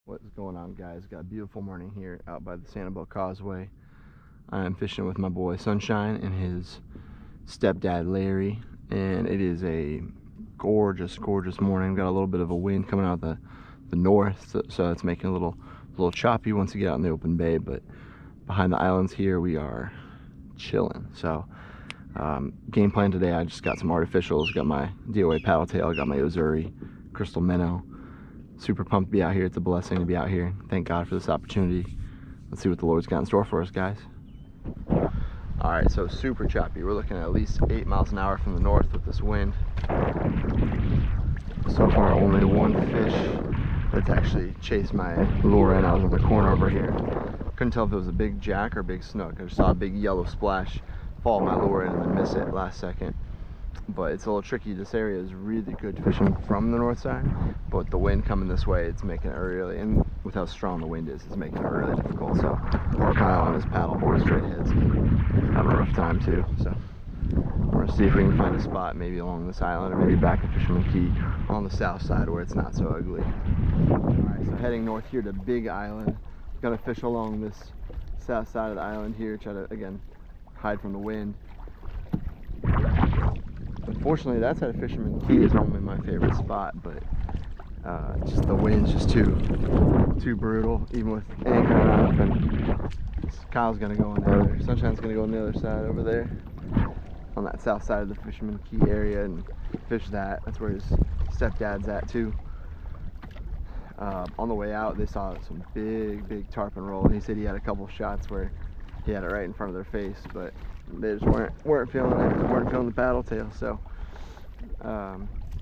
What's going on, guys? Got a beautiful morning here out by the Sanibel Causeway. I'm fishing with my boy Sunshine and his stepdad Larry, and it is a gorgeous morning. Got a little bit of a wind coming out of the north, so it's making a little choppy once you get out in the open bay, but behind the islands here we are chilling. So game plan today, I just got some artificials, got my DOA paddle tail, got my Ozuri crystal minnow. Super pumped to be out here. It's a blessing to be out here. Thank God for this opportunity. Let's see what the Lord's got in store for us, guys. All right, so super choppy. We're looking at least 8 miles an hour from the north with this wind. So far, only one fish that's actually chased my lure in. I was in the corner over here. Couldn't tell if it was a big jack or a big snook. I just saw a big yellow splash follow my lure in and then miss it last second. But it's a little tricky. This area is really good fishing from the north side, but with the wind coming this way, it's making it really, and with how strong the wind is, it's making it really difficult. So poor Kyle on his paddleboard straight ahead's having a rough time too. So we're gonna see if we can find a spot maybe along this island, or maybe back at Fisherman Key on the south side where it's not so ugly. Alright, so heading north here to Big Island. Gonna fish along this south side of the island here, try to again hide from the wind. Unfortunately, that side of Fisherman Key is normally my favorite spot, but just the wind's just too brutal, even with anchoring up. And Kyle's gonna go on the other, Sunshine's gonna go on the other side over there, on that south side of the Fisherman Key area, and fish that. That's where his stepdad's at too. On the way out, they saw some big tarpon roll, and he said he had a couple shots where he had it right in front of their face, but they just weren't feeling it, weren't feeling the paddle tail. So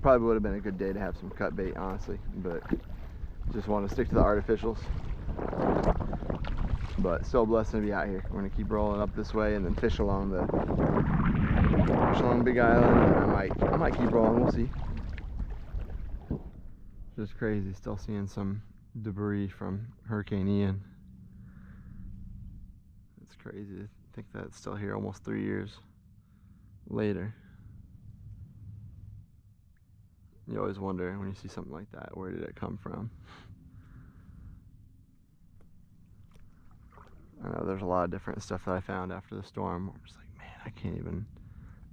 probably would have been a good day to have some cut bait, honestly, but just want to stick to the artificials. But still a blessing to be out here. We're gonna keep rolling up this way and then fish along Big Island, and I might keep rolling, we'll see. Just crazy, still seeing some debris from Hurricane Ian. It's crazy to think that it's still here almost 3 years later. You always wonder when you see something like that, where did it come from? I know there's a lot of different stuff that I found after the storm. I'm just like, man, I can't even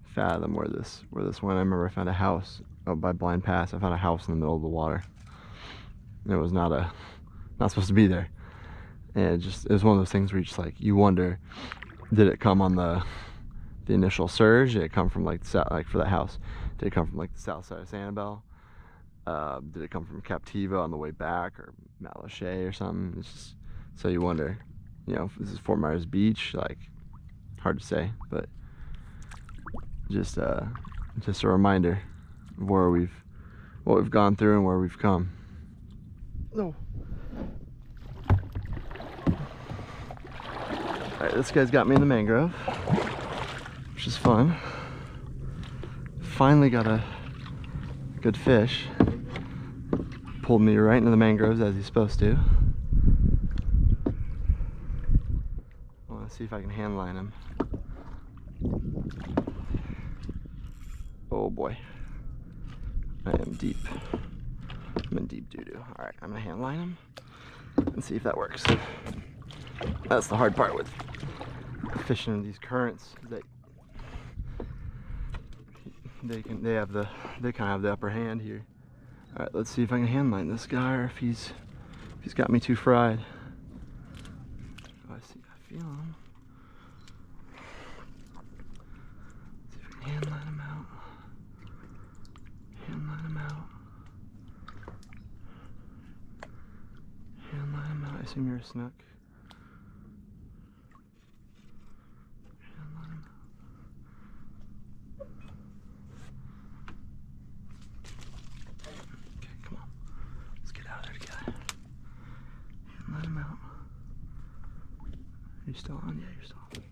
fathom where this went. I remember I found a house out by Blind Pass. I found a house in the middle of the water. And it was not supposed to be there. And it was one of those things where you just like, you wonder, did it come on the initial surge? Did it come from like for the house? Did it come from like the south side of Sanibel? Did it come from Captiva on the way back, or Malachet or something? It's just, so you wonder, you know, if this is Fort Myers Beach, like, hard to say, but just a reminder of what we've gone through and where we've come. No. Alright, this guy's got me in the mangrove, which is fun. Finally got a good fish. Pulled me right into the mangroves as he's supposed to. I want to see if I can hand line him. Oh boy. I am deep. I'm in deep doo-doo. Alright, I'm going to hand line him and see if that works. That's the hard part with fishing in these currents, is that they kind of have the upper hand here. All right, let's see if I can hand line this guy, or if he's got me too fried. Oh, I feel him. Let's see if I can hand line him out. Hand line him out. Hand line him out. I assume you're a snook. Are you still on? Yeah, you're still on.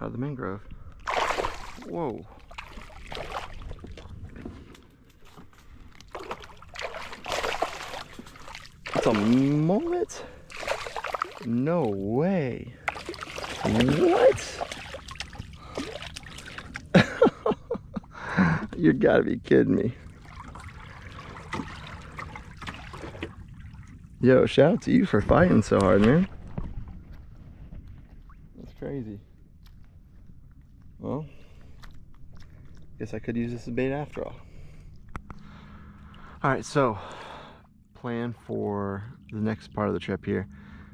Out of the mangrove. Whoa. It's a mullet? No way. What? You gotta be kidding me. Yo, shout out to you for fighting so hard, man. That's crazy. Well, guess I could use this as bait after all. Alright, so plan for the next part of the trip here.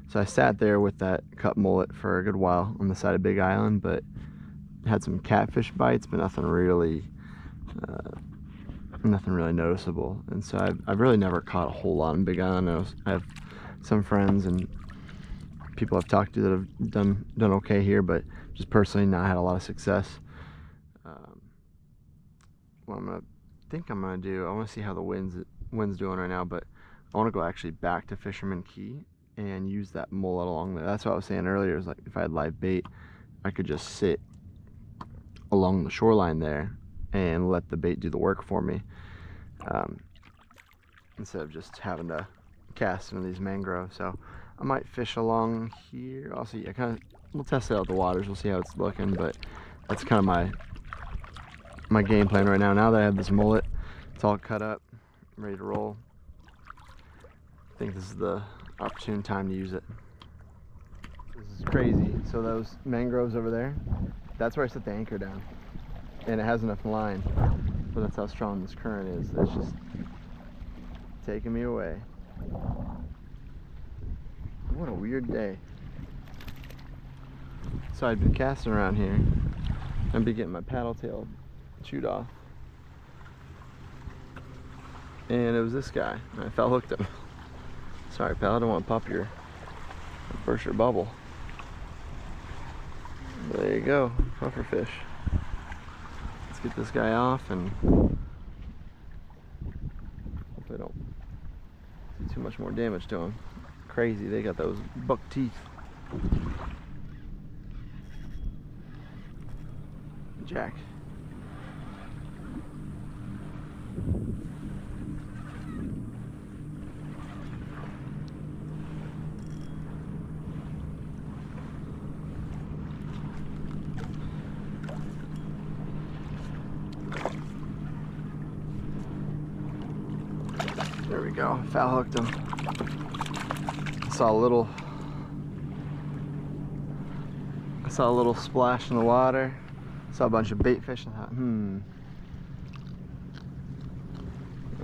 So I sat there with that cut mullet for a good while on the side of Big Island, but had some catfish bites, but nothing really noticeable. And so I've really never caught a whole lot on Big Island. I have some friends and people I've talked to that have done okay here, but just personally not had a lot of success. What I'm gonna do, I want to see how the wind's doing right now, but I want to go actually back to Fisherman Key and use that mullet along there. That's what I was saying earlier, is like if I had live bait, I could just sit along the shoreline there and let the bait do the work for me, instead of just having to cast into these mangroves. So I might fish along here. I'll see. We'll test it out the waters. We'll see how it's looking, but that's kind of my game plan right now. Now that I have this mullet, it's all cut up, ready to roll. I think this is the opportune time to use it. This is crazy. So those mangroves over there, that's where I set the anchor down, and it has enough line, but that's how strong this current is. It's just taking me away. What a weird day. So I'd been casting around here. I'd be getting my paddle tail chewed off, and it was this guy, and I fell hooked him. Sorry, pal, I don't want to pop your burst your bubble. There you go, puffer fish. Let's get this guy off and hopefully I don't do too much more damage to him. Crazy, they got those buck teeth. Jack. There we go, foul hooked him. I saw a little splash in the water. Saw a bunch of bait fish and thought, And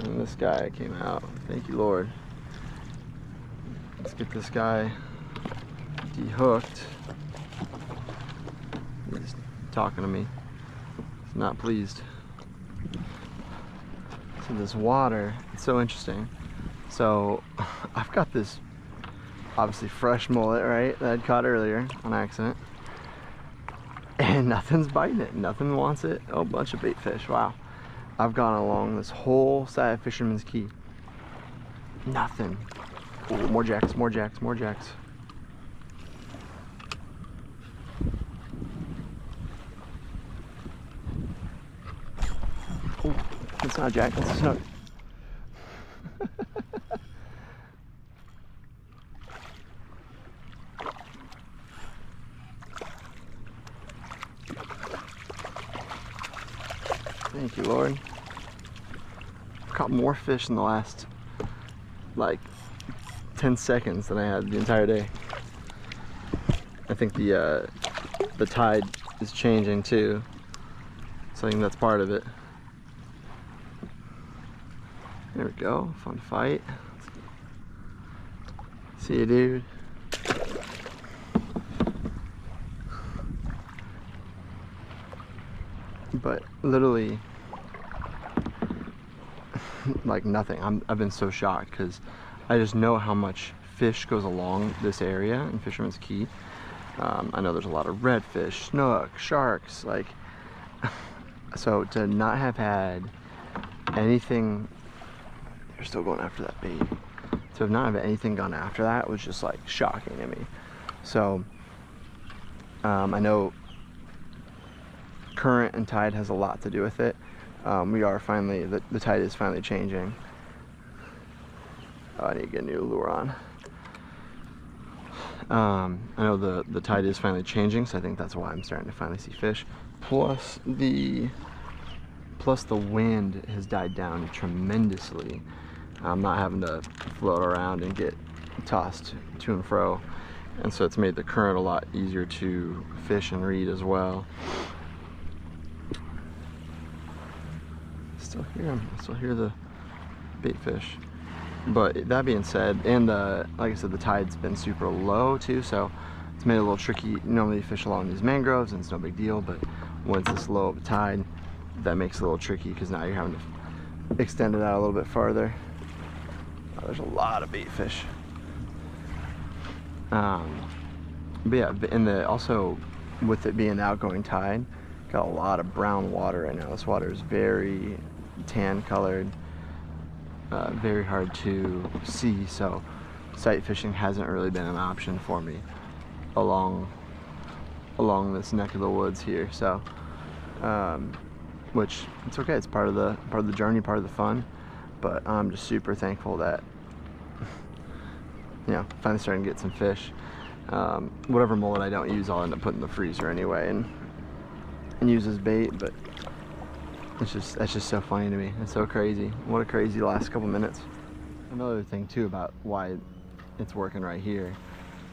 this guy came out. Thank you, Lord. Let's get this guy dehooked. He's talking to me. He's not pleased. So this water, it's so interesting. So I've got this obviously fresh mullet, right, that I'd caught earlier on accident, and nothing's biting it, nothing wants it. Oh, a bunch of bait fish. Wow. I've gone along this whole side of Fisherman's Key, nothing. Ooh, more jacks, more jacks, more jacks. Ooh, it's not a jack, it's a snook. Thank you, Lord. Caught more fish in the last like 10 seconds than I had the entire day. I think the tide is changing too, so I think that's part of it. There we go, fun fight. See you, dude. But literally, like nothing. I've been so shocked because I just know how much fish goes along this area in Fisherman's Key. I know there's a lot of redfish, snook, sharks, like, so to not have had anything, they're still going after that bait. To have not have anything gone after that was just like shocking to me. So I know current and tide has a lot to do with it. We are finally, the tide is finally changing. Oh, I need to get a new lure on. I know the tide is finally changing, so I think that's why I'm starting to finally see fish. Plus the wind has died down tremendously. I'm not having to float around and get tossed to and fro, and so it's made the current a lot easier to fish and read as well. Still hear them. I still hear the bait fish. But that being said, and like I said, the tide's been super low too, so it's made it a little tricky. Normally you fish along these mangroves and it's no big deal, but when it's this low of a tide, that makes it a little tricky because now you're having to extend it out a little bit farther. Oh, there's a lot of bait fish. But yeah, and also with it being the outgoing tide, got a lot of brown water right now. This water is very tan colored. Very hard to see, so sight fishing hasn't really been an option for me along this neck of the woods here. So, which it's okay. It's part of the journey, part of the fun. But I'm just super thankful that finally starting to get some fish. Whatever mullet I don't use, I'll end up putting in the freezer anyway and use as bait. But that's just so funny to me. It's so crazy. What a crazy last couple minutes. Another thing too about why it's working right here,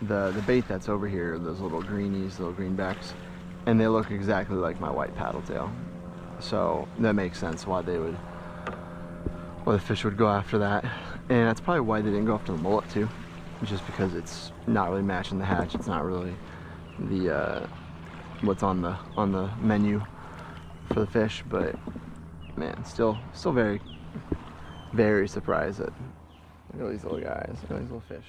the bait that's over here, those little greenies, little greenbacks, and they look exactly like my white paddle tail. So that makes sense why the fish would go after that. And that's probably why they didn't go after the mullet too, just because it's not really matching the hatch. It's not really the what's on the menu for the fish. But man, still very, very surprised that, look at these little guys, look at these little fish.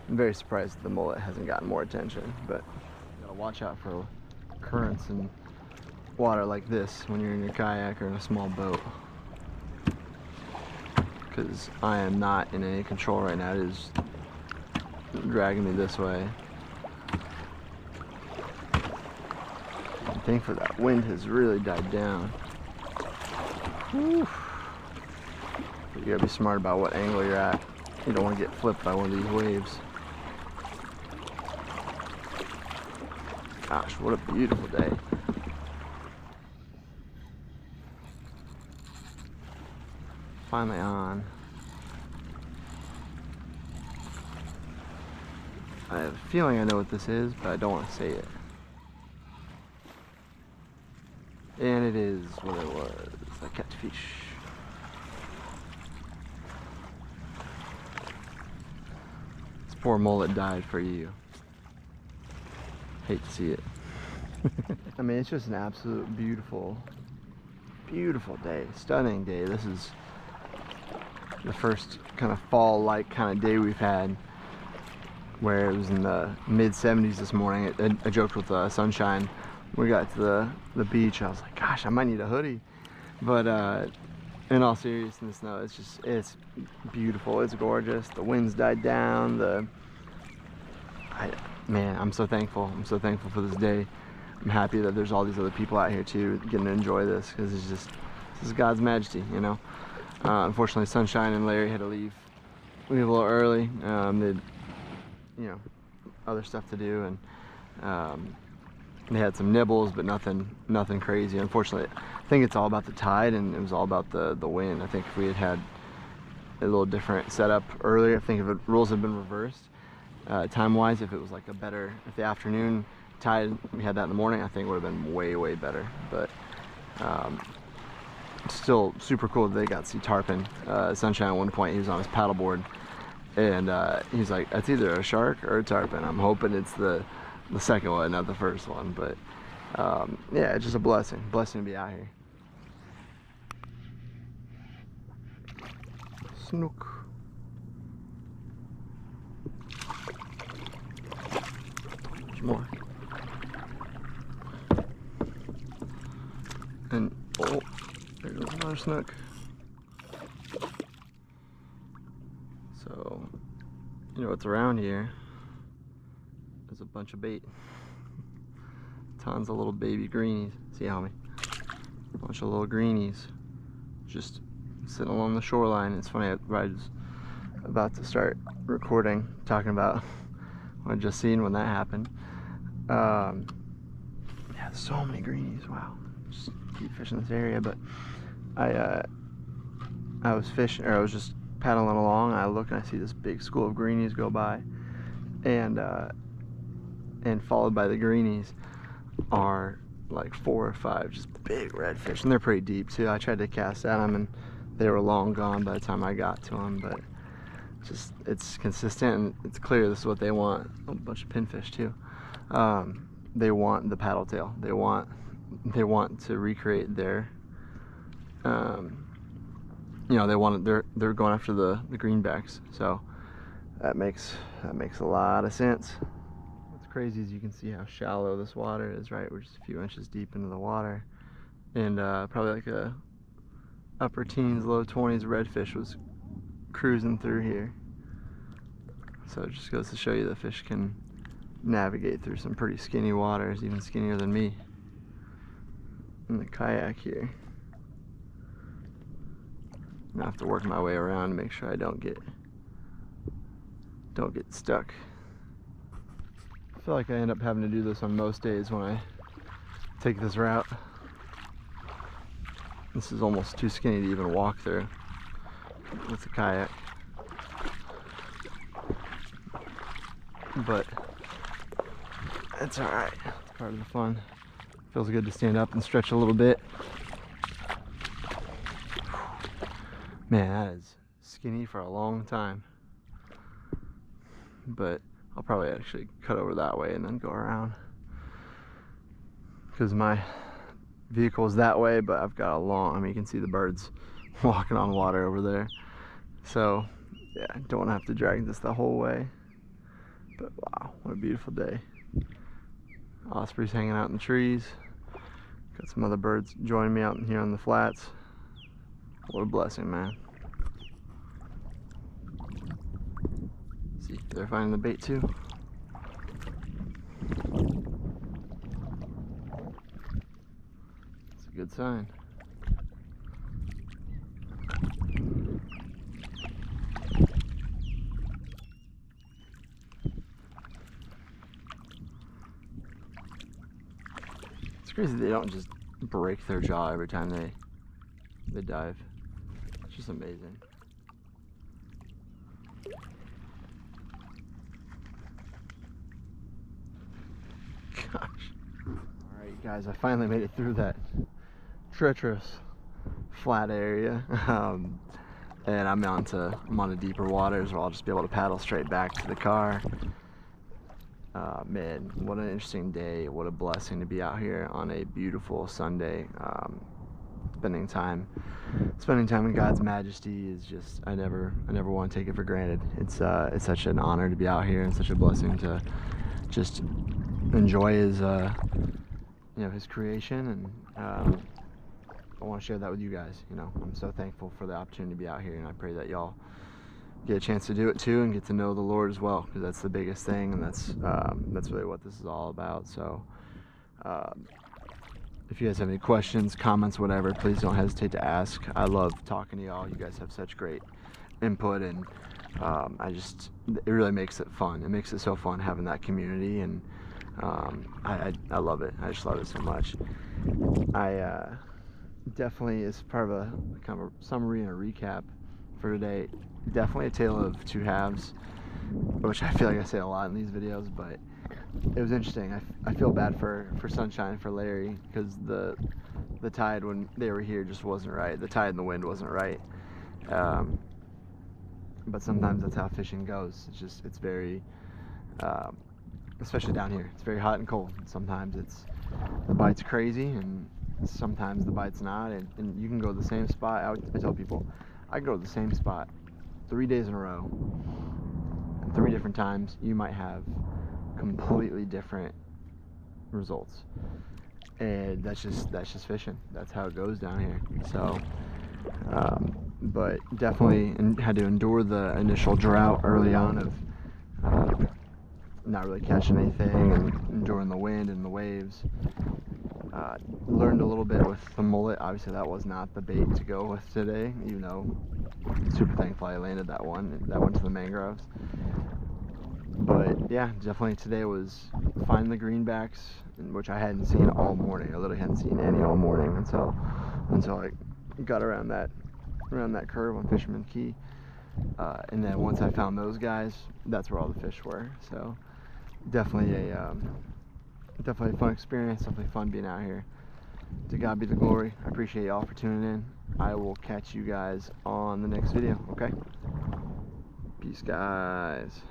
I'm very surprised that the mullet hasn't gotten more attention, but you gotta watch out for currents and water like this when you're in your kayak or in a small boat, because I am not in any control right now. It is dragging me this way. I'm thankful that wind has really died down. Whew. You gotta be smart about what angle you're at. You don't want to get flipped by one of these waves. Gosh, what a beautiful day. Finally on. I have a feeling I know what this is, but I don't want to say it. And it is what it was, a catfish. This poor mullet died for you. Hate to see it. I mean, it's just an absolute beautiful, beautiful day, stunning day. This is the first kind of fall-like kind of day we've had, where it was in the mid-70s this morning. I joked with sunshine. We got to the beach, I was like, gosh, I might need a hoodie. But in all seriousness, no, it's beautiful, it's gorgeous. The wind's died down. Man, I'm so thankful. I'm so thankful for this day. I'm happy that there's all these other people out here too getting to enjoy this, because this is God's majesty, you know. Unfortunately, Sunshine and Larry had to leave a little early. They'd, other stuff to do, and they had some nibbles, but nothing crazy. Unfortunately, I think it's all about the tide, and it was all about the wind. I think if we had a little different setup earlier, I think if the rules had been reversed, time-wise, if it was like if the afternoon tide, we had that in the morning, I think it would have been way, way better. But still super cool that they got to see tarpon. Sunshine at one point, he was on his paddleboard, and he's like, that's either a shark or a tarpon. I'm hoping it's the second one, not the first one. But yeah, it's just a blessing to be out here. Snook. More. And oh, there goes another snook. So, what's around here? There's a bunch of bait. Tons of little baby greenies. See, homie? A bunch of little greenies just sitting along the shoreline. It's funny, I was about to start recording, talking about what I just seen when that happened. Yeah, so many greenies. Wow, just keep fishing this area. But I was fishing, or I was just paddling along, I look and I see this big school of greenies go by, and followed by the greenies are like 4 or 5 just big redfish, and they're pretty deep too. I tried to cast at them and they were long gone by the time I got to them, but just it's consistent and it's clear this is what they want. A bunch of pinfish too. They want the paddle tail. They want to recreate their you know, they're going after the greenbacks, so that makes a lot of sense. What's crazy is you can see how shallow this water is, right? We're just a few inches deep into the water, and probably like a upper teens, low 20s redfish was cruising through here. So it just goes to show you the fish can navigate through some pretty skinny waters, even skinnier than me in the kayak here. I'm gonna have to work my way around to make sure I don't get stuck. I feel like I end up having to do this on most days when I take this route. This is almost too skinny to even walk through with the kayak, but it's alright. It's part of the fun. Feels good to stand up and stretch a little bit. Man, that is skinny for a long time. But I'll probably actually cut over that way and then go around, because my vehicle is that way, but I've got a long, I mean, you can see the birds walking on water over there. So yeah, I don't want to have to drag this the whole way. But wow, what a beautiful day. Ospreys hanging out in the trees. Got some other birds joining me out here on the flats. What a blessing, man. See, they're finding the bait too. It's a good sign. It's crazy they don't just break their jaw every time they dive. It's just amazing. Gosh. Alright guys, I finally made it through that treacherous flat area. And I'm on to deeper waters where I'll just be able to paddle straight back to the car. Man, what an interesting day. What a blessing to be out here on a beautiful Sunday. Spending time in God's majesty is just, I never want to take it for granted. It's such an honor to be out here, and such a blessing to just enjoy his his creation, and I want to share that with you guys. You know, I'm so thankful for the opportunity to be out here, and I pray that y'all get a chance to do it too and get to know the Lord as well, because that's the biggest thing, and that's really what this is all about. So if you guys have any questions, comments, whatever, please don't hesitate to ask. I love talking to y'all. You guys have such great input, and it really makes it fun. It makes it so fun having that community, and I love it. I just love it so much. I definitely, as part of a kind of a summary and a recap for today, definitely a tale of two halves, which I feel like I say a lot in these videos, but it was interesting. I feel bad for Sunshine, for Larry, because the tide when they were here just wasn't right. The tide and the wind wasn't right. But sometimes that's how fishing goes. It's very, especially down here, it's very hot and cold. Sometimes the bite's crazy, and sometimes the bite's not, and you can go to the same spot. I tell people, I can go to the same spot 3 days in a row, and 3 different times you might have completely different results, and that's just fishing. That's how it goes down here. So but definitely had to endure the initial drought early on of not really catching anything, and enduring the wind and the waves. Learned a little bit with the mullet. Obviously that was not the bait to go with today, even though super thankful I landed that one. That went to the mangroves. But yeah, definitely today was finding the greenbacks, which I hadn't seen all morning. I literally hadn't seen any all morning until I got around that curve on Fisherman Key. And then once I found those guys, that's where all the fish were. So definitely a fun experience. Definitely fun being out here. To God be the glory. I appreciate y'all for tuning in. I will catch you guys on the next video. Okay. Peace, guys.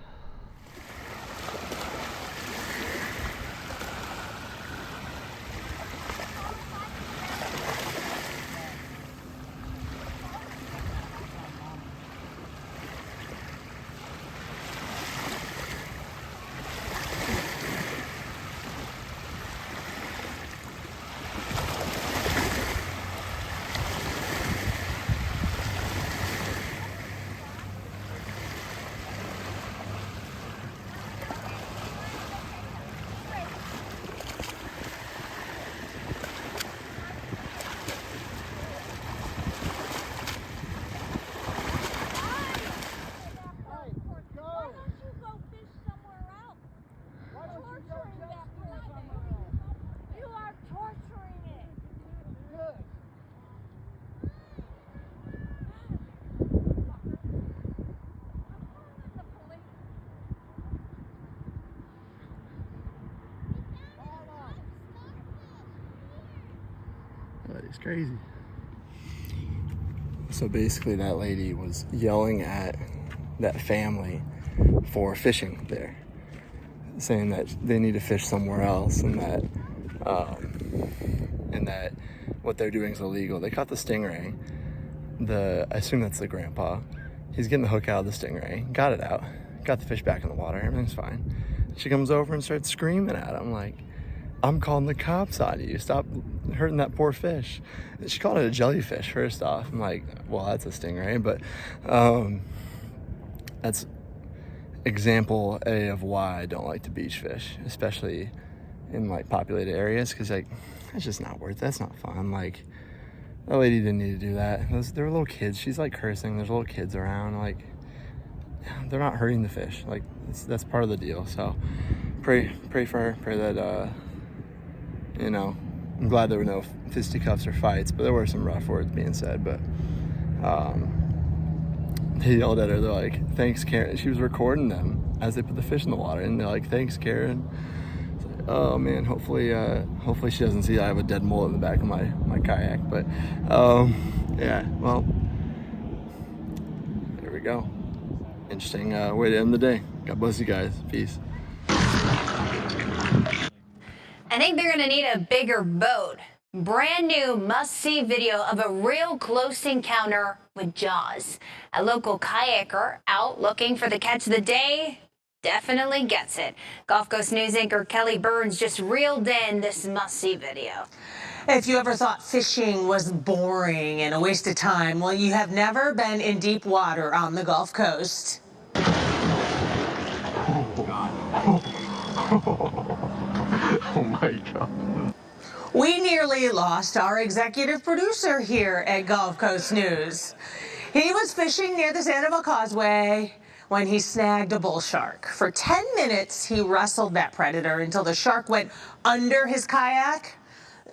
It's crazy. So basically that lady was yelling at that family for fishing there, saying that they need to fish somewhere else, and that what they're doing is illegal. They caught the stingray. I assume that's the grandpa. He's getting the hook out of the stingray, got it out, got the fish back in the water, everything's fine. She comes over and starts screaming at him like, I'm calling the cops on you. Stop hurting that poor fish. She called it a jellyfish, first off. I'm like, well, that's a stingray, but that's example A of why I don't like to beach fish, especially in like populated areas, because like that's just not worth it. That's not fun. Like, that lady didn't need to do that. There were little kids. She's like cursing. There's little kids around. Like, they're not hurting the fish. Like, that's part of the deal. So pray for her. Pray that you know, I'm glad there were no fisticuffs or fights, but there were some rough words being said. But they yelled at her. They're like, thanks, Karen. She was recording them as they put the fish in the water, and they're like, thanks, Karen. It's like, oh man, hopefully she doesn't see I have a dead mullet in the back of my kayak. But yeah, well, there we go. Interesting way to end the day. God bless you guys. Peace. I think they're gonna need a bigger boat. Brand new must-see video of a real close encounter with Jaws. A local kayaker out looking for the catch of the day definitely gets it. Gulf Coast News anchor Kelly Burns just reeled in this must-see video. If you ever thought fishing was boring and a waste of time, well, you have never been in deep water on the Gulf Coast. Oh my God. We nearly lost our executive producer here at Gulf Coast News. He was fishing near the Sanibel Causeway when he snagged a bull shark. For 10 minutes, he wrestled that predator until the shark went under his kayak.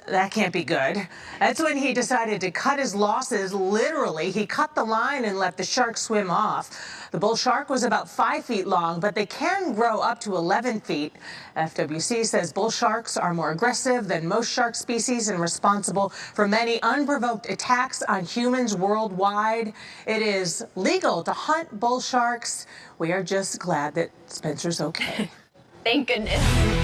That can't be good. That's when he decided to cut his losses. Literally, he cut the line and let the shark swim off. The bull shark was about 5 feet long, but they can grow up to 11 feet. FWC says bull sharks are more aggressive than most shark species and responsible for many unprovoked attacks on humans worldwide. It is legal to hunt bull sharks. We are just glad that Spencer's okay. Thank goodness.